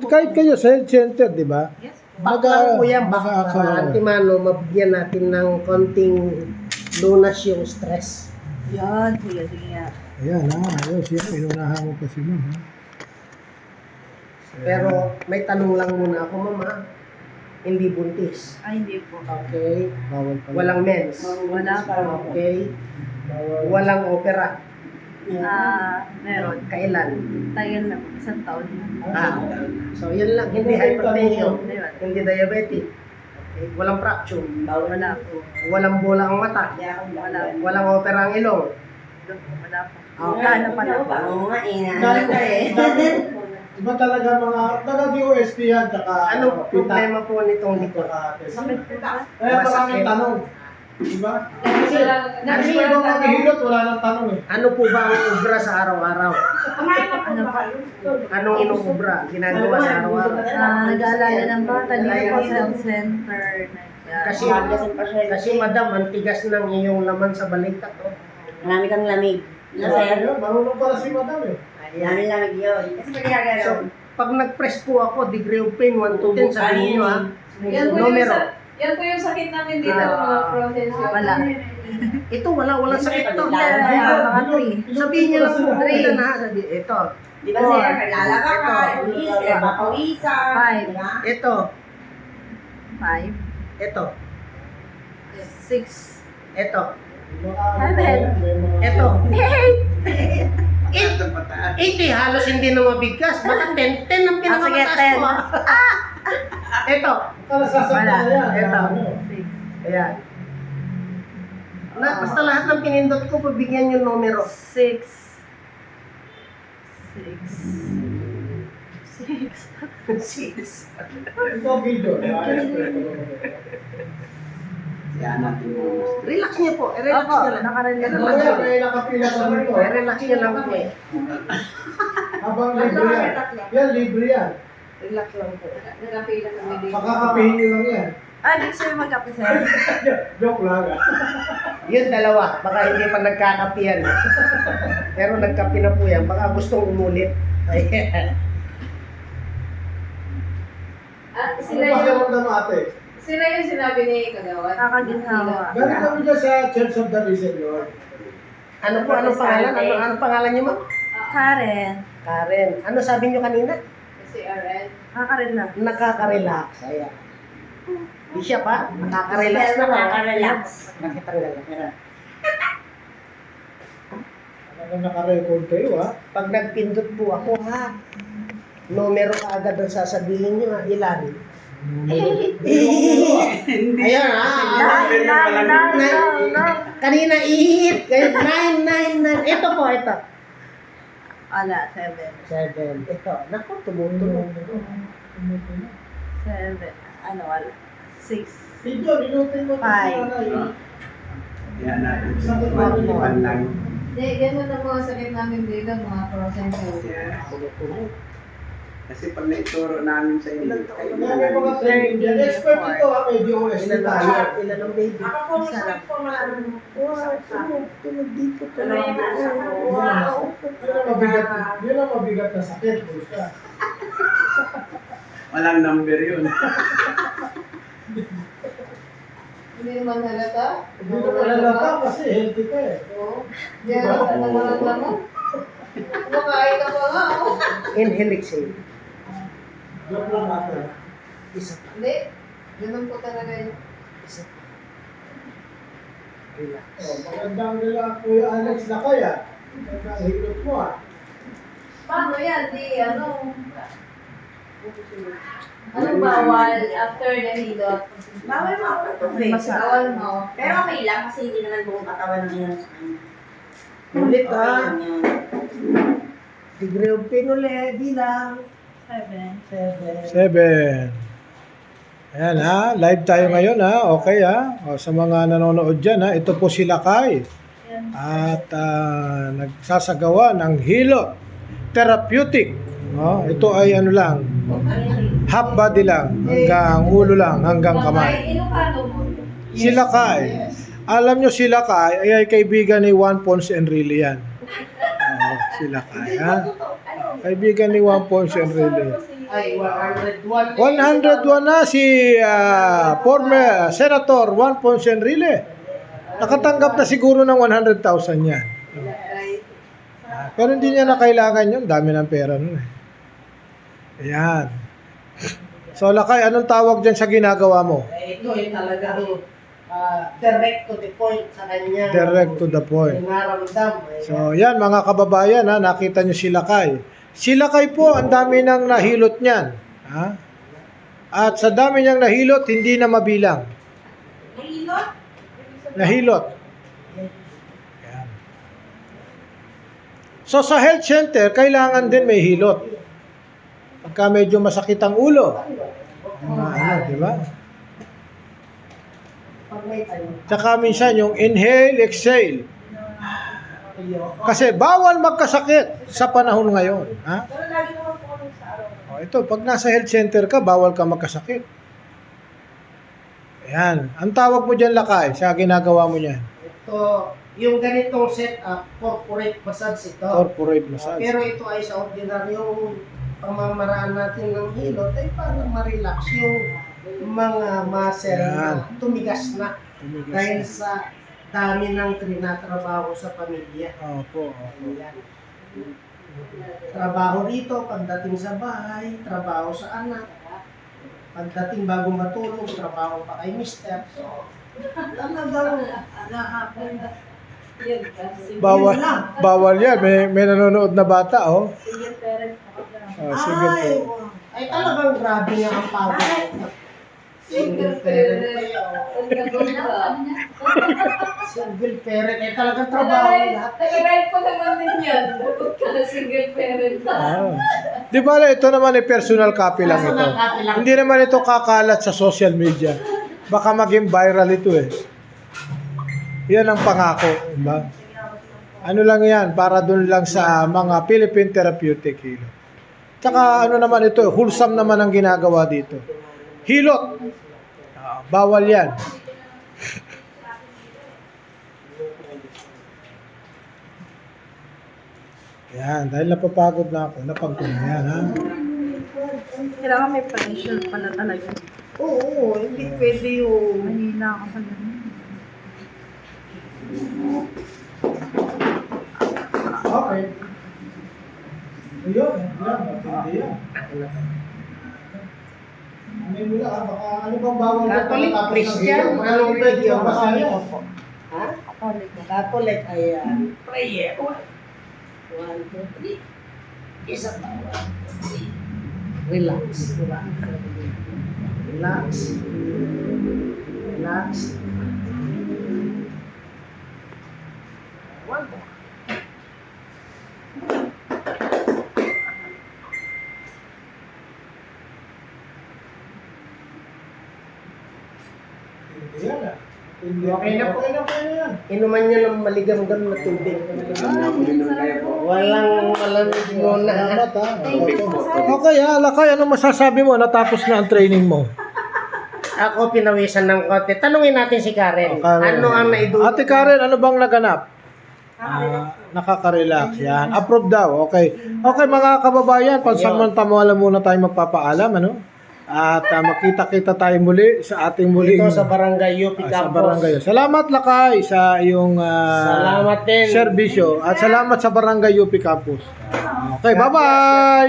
Kahit kayo sa health center, di ba? Yes. Back lang po yan, back para Antimano, mabigyan natin ng konting lunas yung stress. Yan, sige, sige nga. Ayan ha, ayos yan. Inunahan mo pa si ma'am. Ha? Pero may tanong lang muna ako, mama. Hindi buntis. Ay, hindi po. Okay. Bawal pala. Walang mens. Wala pa. Okay. Walang opera. Meron. Kailan? Tagal na po, isang taon na. So yun lang. Hindi hypertension. Ayun. Hindi diabetic. Okay. Walang fracture. Wala po. Walang bola ang mata. Wala po. Walang opera ang ilong. Wala po. Okay. Ano pa na pa? Iba talaga mga taga-DOST yan, tsaka Ano problema po nitong likod? Sakit po ba? Kaya maraming tanong. Diba? Kasi ibang maghihilot, wala nang tanong eh. Ano po ba ang obra sa araw-araw? Ano pa? Anong inuubra? Ginagawa sa araw-araw? Nag-aalala ng bata dito po sa health center. Kasi madam, ang tigas ng iyong laman sa balikat. Oh. Marami kang lamig. Ayun, marunong pala si madam eh. Marami lamig yun. Kasi pag So, pag nag-press po ako, degree of pain, 1 to 10, sabihin nyo ha. Numero. Yan po yung sakit namin dito, mga frozen show. Wala. Ito, walang sakit to. Mga 3. Sabihin nyo lang po, ilan ha. Ito, Di ba sir, kalala ka ka, papawisan. Five. Diba? ito, 5. ito, 6. ito, Ito. ito. 80, halos hindi na mabigkas. Baka 10 ang pinakamataas sige, ko. Ito. Kala sasaktan yan. Ito. Ano? 6. Ayan. Basta lahat ng pinindot ko, pabigyan yung numero. 6. 6. 6. Ito ang video. Relax niyo po. Relax Opo, niyo lang. nakarelate Ano po. yan? May nakapila sa dito. Relax niyo lang po eh. Habang libre yan. Yan, libre yan. Relax lang po. Nakapila kami dito. Makakapihin nyo lang yan. Gusto yung magkape sir? Joke lang ah. Yun dalawa. Baka hindi pa nagkakapian. Pero nagkapi na po yan. Baka gustong umulit. Ayan. At Ano pa karamdam ate? sila yung sinabi ni Kagawad. Nakaginhawa. Galing kami dyan sa Church of the Risen Lord. Ano po? Anong pangalan? Ano pangalan niyo ma'am? Karen. Karen. Ano sabi niyo kanina? Si RN. Nakakarelate. Nakaka-relax. Ayan. Di siya pa? Nakaka-relax na. Nakaka-relax. Nakitanggal na. Ano naka-record kayo ha? Pag nagpindot po ako ha, numero ka agad ang sasabihin niyo ha, ilan? Ayan ha. Kanina ihit. Ngayon 9. Ito po, ito. Wala, 7. 7. Ito. Naku, tumutunog. 7. Ano, wala. 6. Video, binutin mo ito Five. sa nanay. Yan natin. Sakit mo rin yun. Lang. Hindi, ganun ang mga sakit namin dito, mga frozen show. Tumutunog. Kasi pag naituro namin sa inyo, kayo Kaya may mga training dyan. Expert ito ha, may DOST Ilan tayo. ang ilan ang baby? Sarap. Tunog dito. Yun ang mabigat na sakit. Basta. walang number yun. Hindi naman halata. Hindi ko malalata kasi healthy ka eh. Oo. Diyan ka naman ang laman. Kumakain ka pa nga, oh. Inhale, exhale. Joke lang ate. Isa pa. Hindi. Ganun po talaga yun. Isa pa. Relax. Oh, magandang nila Kuya Alex na kaya. Hilot mo ah. Paano yan? Di, ano? Anong bawal after the hilot? Bawal mo ako tubig. Bawal mo. Pero okay lang kasi hindi naman buong katawan ng yun sa kanya. Ulit ha. Okay lang yun. Degree of pain ulit. Bilang. 7. 7. Ayan ha, live tayo ngayon ha. Okay ha. O, sa mga nanonood dyan ha, ito po si Lakay. At nagsasagawa ng Hilo Therapeutic. No? Ito ay ano lang, half body lang, hanggang ulo lang, hanggang kamay. Ilocano mo. Si Lakay. Alam nyo si Lakay ay kaibigan ni Juan Ponce Enrile yan. Si Lakay ha. Kaibigan ni Juan Ponce Enrile. Ay, 101. 101 na si former Senator Juan Ponce Enrile. Nakatanggap na siguro ng 100,000 yan. Pero hindi niya na kailangan yun. Dami ng pera nun eh. Ayan. So, Lakay, anong tawag dyan sa ginagawa mo? Ito ay talagang direct to the point sa kanya. Direct to the point. Naramdam. So, yan mga kababayan, ha, nakita nyo si Lakay. Si Lakay po, ang dami nang nahilot niyan. Ha? At sa dami niyang nahilot, hindi na mabilang. Nahilot. Yan. So, sa health center, kailangan din may hilot. Pagka medyo masakit ang ulo. Di ba? Pag may ano. Tsaka minsan yung inhale, exhale. Kasi bawal magkasakit sa panahon ngayon. Ha? Pero lagi naman po kami sa araw. Ito, pag nasa health center ka, bawal ka magkasakit. Ayan. Ang tawag mo dyan, Lakay, sa ginagawa mo dyan. Ito, yung ganitong setup, corporate massage ito. Corporate massage. Pero ito ay sa ordinaryong pamamaraan natin ng hilot ay para ma-relax yung mga muscle Yan. na tumigas na Tumigas dahil na. sa dami ng trinatrabaho sa pamilya. Opo. Yan. Trabaho rito, pagdating sa bahay, trabaho sa anak, pagdating bago matulog, trabaho pa kay mister. So, talagang nahapon. Bawal yan. May nanonood na bata, oh. Single parent ako na. Oh, sige po. Ay talagang grabe nga ang pagod. Single parent kayo. Single parent, ay talagang trabaho lahat. Nag-ride ko naman din yan. Bukod ka na single parent ka. Di ba, ito naman ay personal copy lang ito. Personal copy lang. Hindi naman ito kakalat sa social media. Baka maging viral ito eh. Yan ang pangako. Diba? Ano lang yan, para dun lang sa mga Philippine Therapeutic Hilot. Tsaka ano naman ito, wholesome naman ang ginagawa dito. Hilot. Bawal yan. Yan, dahil napapagod na ako, napagod na yan, ha? Kailangan may pressure pala talaga. Oo, hindi pwede yung... Mahina ako pala. Okay. Ayun, matindi yan. Ano mo lang, baka ano bang bawal ka Catholic, pagkatapos ng Christian, hilot? anong religion ba Baka kayo? yan. Ha? Catholic. Catholic, ayan. Prayer. 1, 2, 3. Isa pa. 1, 2, 3. Relax. Relax. Relax. Relax. One more. Yan, ah. Okay na po. Okay na po yan. Inuman niyo ng maligam-gam na tubig. Walang malamig muna. Salamat, ha. Okay, ha, Lakay, ano masasabi mo? Natapos na ang training mo. Ako pinawisan ng konti. Tanungin natin si Karen. Karen. Ano ang naidulot? Ate Karen, ano bang naganap? Nakaka-relax. Yan. Approve daw. Okay. Okay, mga kababayan, pansamantala muna tayo magpapaalam, ano? At makita-kita tayo muli sa ating muling Ito sa Barangay UP sa Campus. barangay. Salamat, Lakay, sa iyong Salamat din. serbisyo. At salamat sa Barangay UP Campus. Okay, bye-bye!